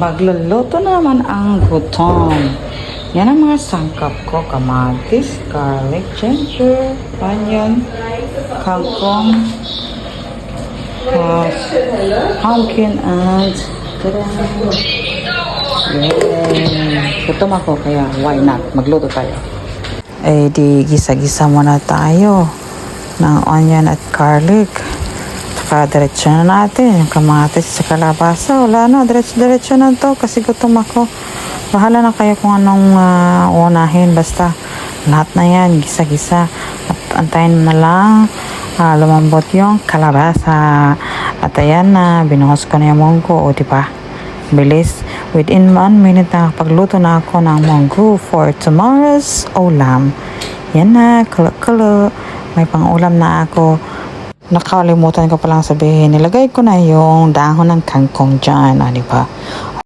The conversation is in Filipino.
Magluluto naman ang gutom. Yan ang mga sangkap ko. Kamatis, garlic, ginger, onion, kangkong, pumpkin, and yay! Gutom ako kaya why not? Magluto tayo. Eh di gisa-gisa muna tayo ng onion at garlic. Diretso na natin yung kamatis sa kalabasa. Wala na, diretso na to kasi gutom ako. Bahala na kayo kung anong unahin, basta lahat na yan gisa-gisa at antayin na lang lumambot yung kalabasa. At ayan na, binuhos ko na yung munggo, o diba bilis, within 1 minute na pagluto na ako ng munggo for tomorrow's ulam. Yan na, kulo-kulo, may pang ulam na ako. Nakalimutan ko palang sabihin, nilagay ko na yung dahon ng kangkong dyan, diba?